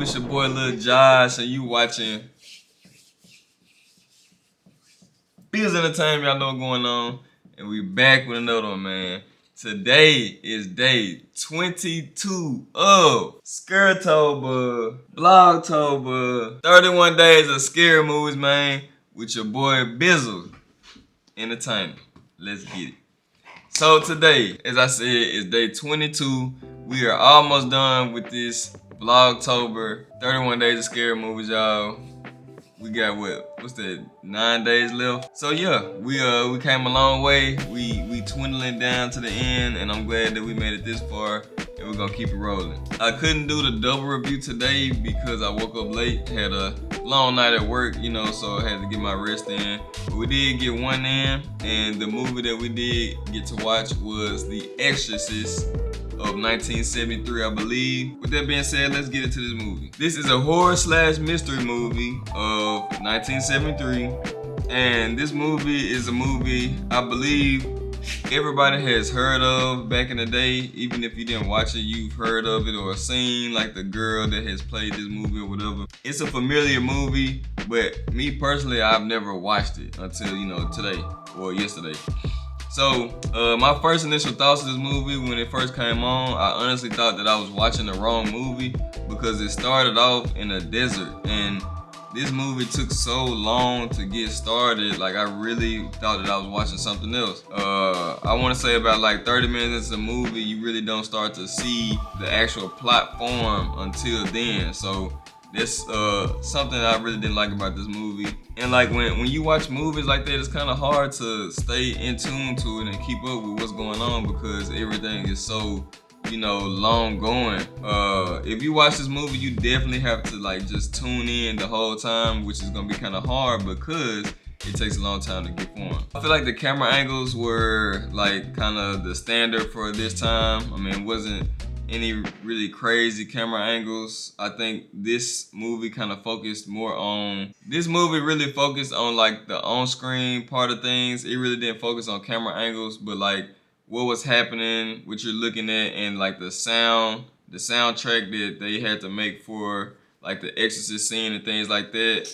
It's your boy Lil Josh, and you watching Bills Entertainment. Y'all know what's going on, and we back with another one, man. Today is day 22 of Scaretober, Blogtober, 31 days of scary movies, man, with your boy Bizzle Entertainment. Let's get it. So today, as I said, is day 22. We are almost done with this Vlogtober, 31 days of scary movies, y'all. We got what's that, 9 days left. So yeah, we came a long way. We dwindling down to the end, and I'm glad that we made it this far, and we're gonna keep it rolling. I couldn't do the double review today because I woke up late, had a long night at work, so I had to get my rest in. But we did get one in, and the movie that we did get to watch was The Exorcist of 1973, I believe. With that being said, let's get into this movie. This is a horror/mystery movie of 1973, and this movie is a movie I believe everybody has heard of back in the day. Even if you didn't watch it, you've heard of it or seen like the girl that has played this movie or whatever. It's a familiar movie, but me personally, I've never watched it until today or yesterday. So my first initial thoughts of this movie when it first came on, I honestly thought that I was watching the wrong movie because it started off in a desert, and this movie took so long to get started. Like, I really thought that I was watching something else. I want to say about like 30 minutes into the movie, you really don't start to see the actual plot form until then. So that's something I really didn't like about this movie. And like when you watch movies like that, it's kind of hard to stay in tune to it and keep up with what's going on because everything is so long going. If you watch this movie, you definitely have to like just tune in the whole time, which is gonna be kind of hard because it takes a long time to get formed. I feel like the camera angles were like kind of the standard for this time. I mean, it wasn't any really crazy camera angles. I think this movie kind of focused more on, really focused on like the on-screen part of things. It really didn't focus on camera angles, but like what was happening, what you're looking at, and like the soundtrack that they had to make for like the Exorcist scene and things like that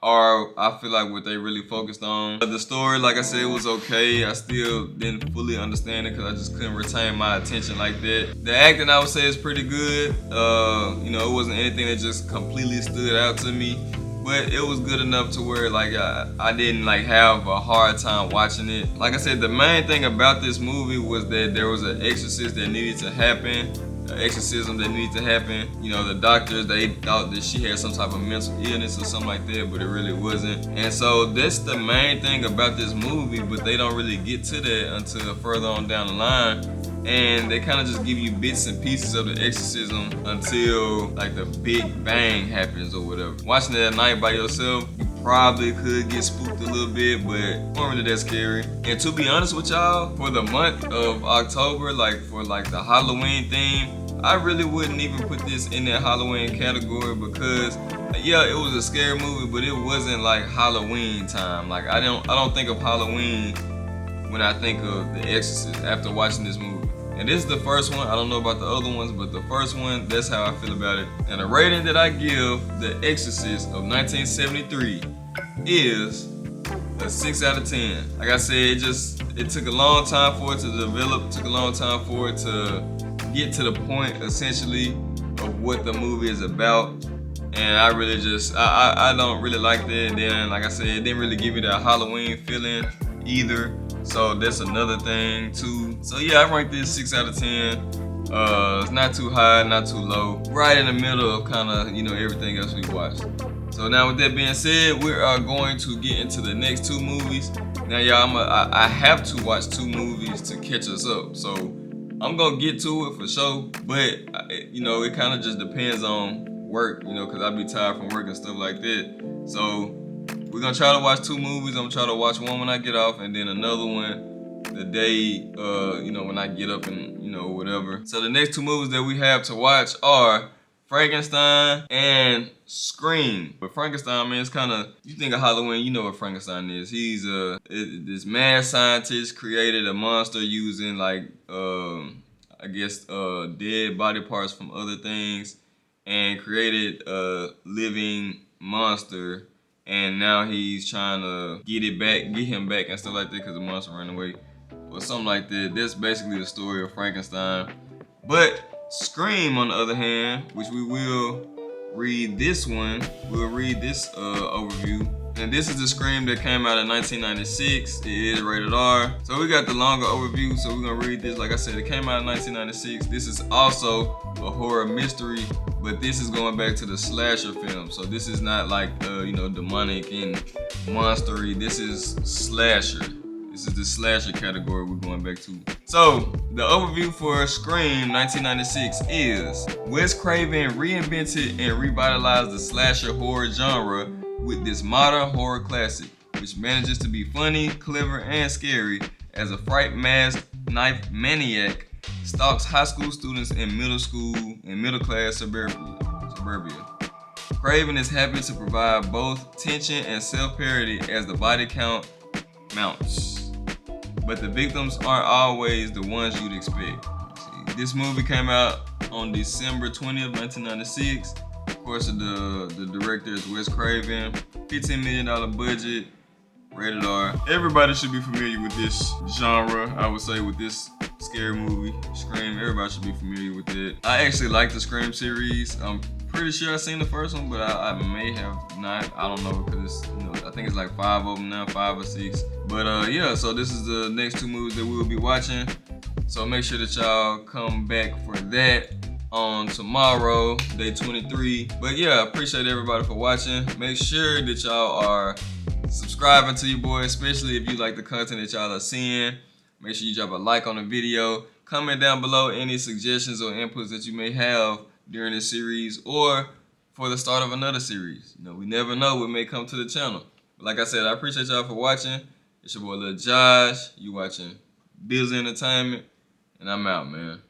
are, I feel like, what they really focused on. The story, like I said, it was okay. I still didn't fully understand it because I just couldn't retain my attention like that. The acting, I would say, is pretty good. It wasn't anything that just completely stood out to me, but it was good enough to where like I didn't like have a hard time watching it. Like I said, the main thing about this movie was that there was an exorcist that needed to happen. Exorcism that needed to happen. The doctors, they thought that she had some type of mental illness or something like that, but it really wasn't. And so that's the main thing about this movie, but they don't really get to that until further on down the line. And they kind of just give you bits and pieces of the exorcism until like the big bang happens or whatever. Watching it at night by yourself, you probably could get spooked a little bit, but it wasn't really that scary. And to be honest with y'all, for the month of October, like for like the Halloween theme, I really wouldn't even put this in that Halloween category because yeah, it was a scary movie, but it wasn't like Halloween time. Like I don't think of Halloween when I think of The Exorcist after watching this movie. And this is the first one. I don't know about the other ones, but the first one, that's how I feel about it. And the rating that I give The Exorcist of 1973 is a 6 out of 10. Like I said, it took a long time for it to develop, took a long time for it to get to the point, essentially, of what the movie is about. And I really I don't really like that. And then, like I said, it didn't really give me that Halloween feeling either. So that's another thing too. So yeah, I rank this 6 out of 10. It's not too high, not too low. Right in the middle of kind of, everything else we watched. So now with that being said, we are going to get into the next two movies. Now y'all, I have to watch two movies to catch us up. So I'm gonna get to it for sure. But it kind of just depends on work, because I be tired from work and stuff like that. So we're gonna try to watch two movies. I'm gonna try to watch one when I get off, and then another one the day, when I get up and, whatever. So the next two movies that we have to watch are Frankenstein and Scream. But Frankenstein, man, it's kind of, you think of Halloween, you know what Frankenstein is. He's this mad scientist created a monster using like, I guess, dead body parts from other things. and created a living monster, and now he's trying to get him back and stuff like that because the monster ran away or something like that. That's basically the story of Frankenstein. But Scream, on the other hand, which we will read this one, we'll read this overview. And this is the Scream that came out in 1996. It is rated R. So we got the longer overview, so we're gonna read this. Like I said, it came out in 1996. This is also a horror mystery, but this is going back to the slasher film. So this is not like demonic and monstery. This is slasher. This is the slasher category we're going back to. So, the overview for Scream 1996 is: Wes Craven reinvented and revitalized the slasher horror genre with this modern horror classic, which manages to be funny, clever, and scary as a fright masked knife maniac stalks high school students in middle class suburbia. Craven is happy to provide both tension and self-parody as the body count mounts. But the victims aren't always the ones you'd expect. This movie came out on December 20th, 1996. Of course, the director is Wes Craven. $15 million budget, rated R. Everybody should be familiar with this genre, I would say, with this scary movie, Scream. Everybody should be familiar with it. I actually like the Scream series. I'm pretty sure I've seen the first one, but I may have not. I don't know, because I think it's like 5 of them now, 5 or 6. But yeah, so this is the next 2 movies that we'll be watching. So make sure that y'all come back for that on tomorrow, day 23. But yeah, I appreciate everybody for watching. Make sure that y'all are subscribing to your boy, especially if you like the content that y'all are seeing. Make sure you drop a like on the video. Comment down below any suggestions or inputs that you may have during this series or for the start of another series. We never know what may come to the channel. But like I said, I appreciate y'all for watching. It's your boy Lil Josh. You watching Bills Entertainment, and I'm out, man.